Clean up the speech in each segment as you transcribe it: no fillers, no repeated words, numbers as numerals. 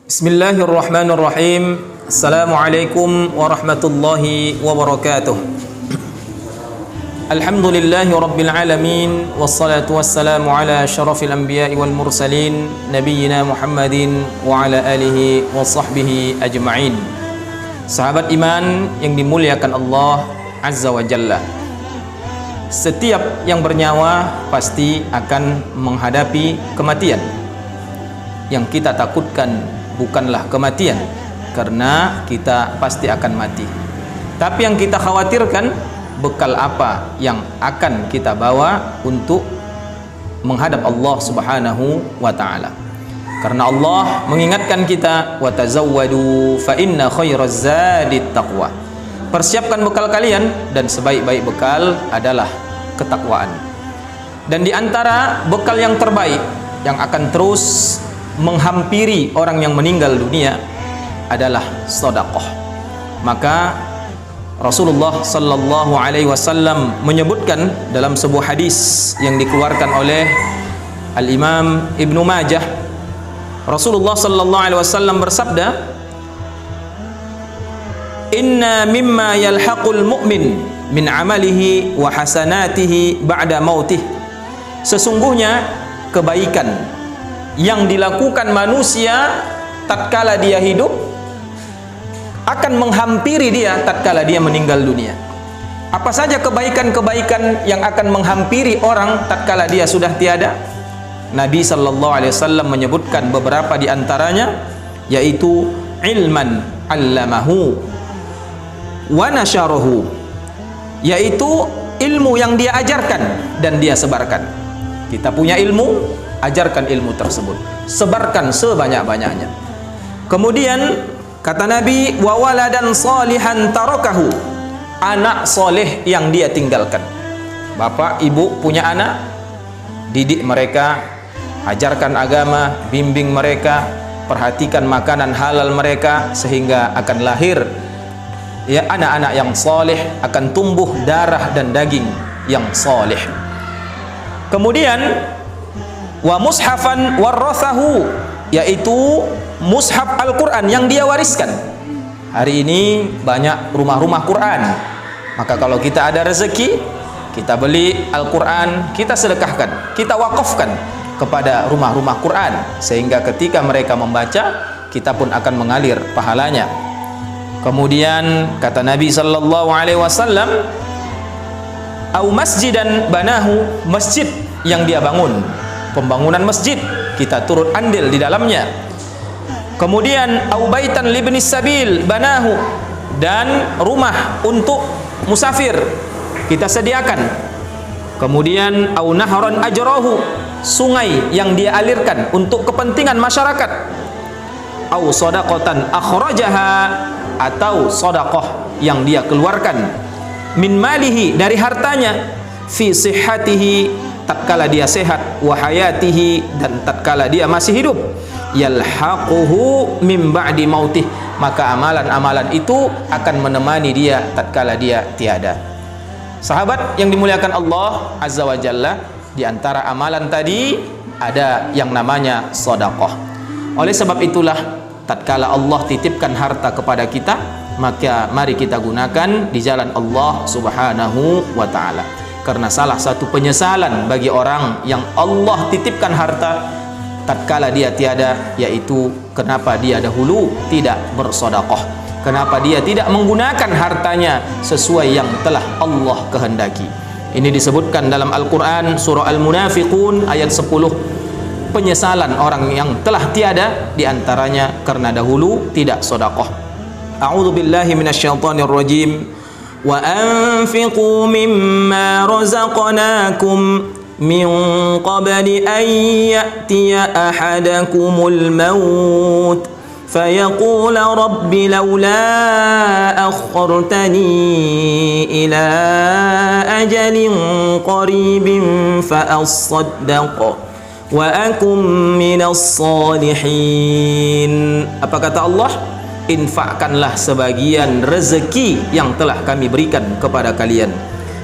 Bismillahirrahmanirrahim. Assalamualaikum warahmatullahi wabarakatuh. Alhamdulillahi rabbil alamin. Wassalatu wassalamu ala syarafil anbiya'i wal mursalin, nabiyyina Muhammadin wa ala alihi wa sahbihi ajma'in. Sahabat iman yang dimuliakan Allah Azza wa Jalla, setiap yang bernyawa pasti akan menghadapi kematian. Yang kita takutkan bukanlah kematian, karena kita pasti akan mati. Tapi yang kita khawatirkan, bekal apa yang akan kita bawa untuk menghadap Allah Subhanahu wa ta'ala. Karena Allah mengingatkan kita, wa tazawwadu fa inna khairaz zadit taqwa. Persiapkan bekal kalian, dan sebaik-baik bekal adalah ketakwaan. Dan di antara bekal yang terbaik yang akan terus menghampiri orang yang meninggal dunia adalah sedekah. Maka Rasulullah sallallahu alaihi wasallam menyebutkan dalam sebuah hadis yang dikeluarkan oleh Al-Imam Ibnu Majah, Rasulullah sallallahu alaihi wasallam bersabda, "Inna mimma yalhaqul mu'min min amalihi wa hasanatihi ba'da mautih." Sesungguhnya kebaikan yang dilakukan manusia tatkala dia hidup akan menghampiri dia tatkala dia meninggal dunia. Apa saja kebaikan-kebaikan yang akan menghampiri orang tatkala dia sudah tiada? Nabi sallallahu alaihi wasallam menyebutkan beberapa di antaranya, yaitu ilman 'allamahu wa nasyarahu, yaitu ilmu yang dia ajarkan dan dia sebarkan. Kita punya ilmu, ajarkan ilmu tersebut, sebarkan sebanyak-banyaknya. Kemudian kata Nabi, wa waladan salihan tarakahu, anak soleh yang dia tinggalkan. Bapak ibu punya anak, didik mereka, ajarkan agama, bimbing mereka, perhatikan makanan halal mereka, sehingga akan lahir ya anak-anak yang soleh, akan tumbuh darah dan daging yang soleh. Kemudian wa mushafan warathahu, yaitu mushaf Al-Quran yang dia wariskan. Hari ini banyak rumah-rumah Quran, maka kalau kita ada rezeki, kita beli Al-Quran, kita sedekahkan, kita wakafkan kepada rumah-rumah Quran, sehingga ketika mereka membaca, kita pun akan mengalir pahalanya. Kemudian kata Nabi sallallahu alaihi wasallam, au masjidan banahu, masjid yang dia bangun, pembangunan masjid, kita turut andil di dalamnya. Kemudian au baitan libnis sabil banahu, dan rumah untuk musafir kita sediakan. Kemudian au nahran ajrahu, sungai yang dia alirkan untuk kepentingan masyarakat. Au shadaqatan akhrajaha, atau sedekah yang dia keluarkan, min malihi, dari hartanya, fi sihhatihi, tatkala dia sehat, wa hayatihi, dan tatkala dia masih hidup, yalhaquhu min ba'di mautih, maka amalan-amalan itu akan menemani dia tatkala dia tiada. Sahabat yang dimuliakan Allah Azza wa Jalla, di antara amalan tadi ada yang namanya sedekah. Oleh sebab itulah tatkala Allah titipkan harta kepada kita, maka mari kita gunakan di jalan Allah Subhanahu wa ta'ala. Karena salah satu penyesalan bagi orang yang Allah titipkan harta tatkala dia tiada, yaitu kenapa dia dahulu tidak bersedekah, kenapa dia tidak menggunakan hartanya sesuai yang telah Allah kehendaki. Ini disebutkan dalam Al-Quran surah Al-Munafiqun ayat 10. Penyesalan orang yang telah tiada, diantaranya karena dahulu tidak sedekah. A'udzu billahi minasyaitonir rajim. Wa anfiqu mimma razaqnakum min qabli an ya'tiya ahadakumul maut fayaqula rabbi laula akhartani ila ajalin qaribin fa asaddaq wa akum minas salihin. Apa kata Allah? Infakkanlah sebagian rezeki yang telah kami berikan kepada kalian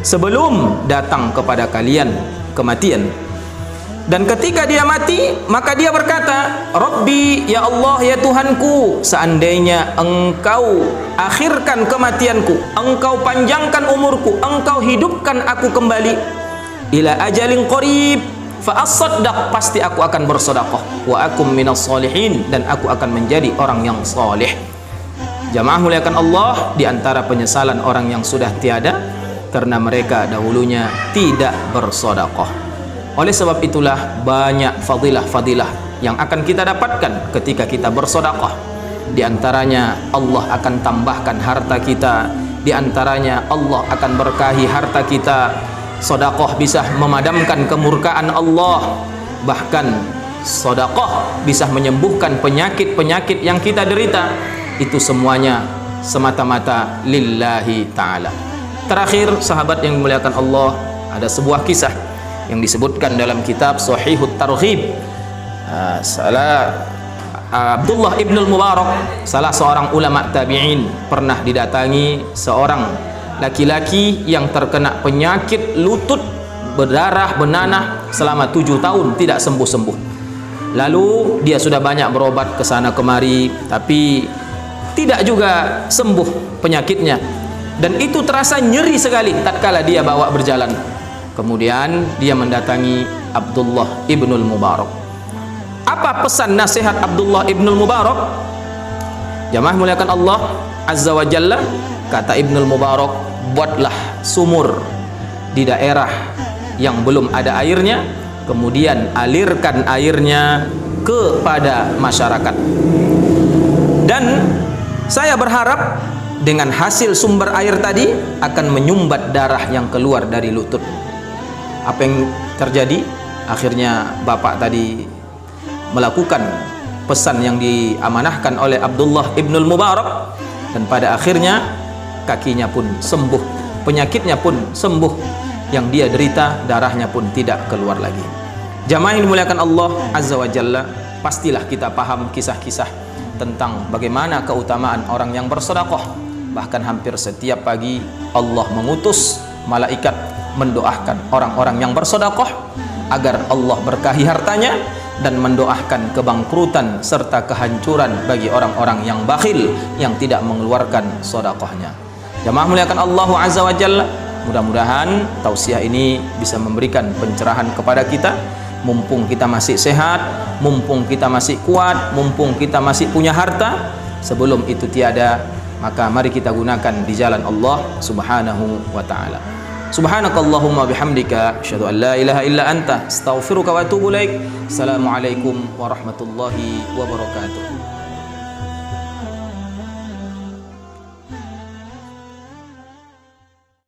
sebelum datang kepada kalian kematian. Dan ketika dia mati, maka dia berkata, Rabbi, ya Allah, ya Tuhanku, seandainya engkau akhirkan kematianku, engkau panjangkan umurku, engkau hidupkan aku kembali ila ajalin qarib, fa as-saddaq, pasti aku akan bersedekah, wa akum minas solihin, dan aku akan menjadi orang yang saleh. Jamaah muliakan Allah, di antara penyesalan orang yang sudah tiada karena mereka dahulunya tidak bersedekah. Oleh sebab itulah banyak fadilah-fadilah yang akan kita dapatkan ketika kita bersedekah. Di antaranya Allah akan tambahkan harta kita, di antaranya Allah akan berkahi harta kita. Sedekah bisa memadamkan kemurkaan Allah, bahkan sedekah bisa menyembuhkan penyakit-penyakit yang kita derita. Itu semuanya semata-mata lillahi ta'ala. Terakhir, sahabat yang dimuliakan Allah, ada sebuah kisah yang disebutkan dalam kitab Sahihut Targhib. Abdullah ibn al-Mubarak, salah seorang ulama tabi'in, pernah didatangi seorang laki-laki yang terkena penyakit lutut berdarah benanah selama 7 tahun tidak sembuh-sembuh. Lalu dia sudah banyak berobat ke sana kemari, tapi tidak juga sembuh penyakitnya, dan itu terasa nyeri sekali tatkala dia bawa berjalan. Kemudian dia mendatangi Abdullah ibnul Mubarak. Apa pesan nasihat Abdullah ibnul Mubarak? Jamaah muliakan Allah Azza wa Jalla, kata Ibnul Mubarak, buatlah sumur di daerah yang belum ada airnya, kemudian alirkan airnya kepada masyarakat. Dan saya berharap dengan hasil sumber air tadi akan menyumbat darah yang keluar dari lutut. Apa yang terjadi? Akhirnya bapak tadi melakukan pesan yang diamanahkan oleh Abdullah ibnul Mubarak, dan pada akhirnya kakinya pun sembuh, penyakitnya pun sembuh, yang dia derita darahnya pun tidak keluar lagi. Jamaah yang dimuliakan Allah Azza wa Jalla, pastilah kita paham kisah-kisah tentang bagaimana keutamaan orang yang bersedekah. Bahkan hampir setiap pagi Allah mengutus malaikat mendoakan orang-orang yang bersedekah agar Allah berkahi hartanya, dan mendoakan kebangkrutan serta kehancuran bagi orang-orang yang bakhil, yang tidak mengeluarkan sedekahnya. Jamaah muliakan Allah Azza wa Jalla, mudah-mudahan tausiah ini bisa memberikan pencerahan kepada kita. Mumpung kita masih sehat, mumpung kita masih kuat, mumpung kita masih punya harta, sebelum itu tiada, maka mari kita gunakan di jalan Allah Subhanahu wa ta'ala. Subhanakallahumma bihamdika, asyhadu an la ilaha illa anta, astaghfiruka wa atubu ilaik. Assalamualaikum warahmatullahi wabarakatuh.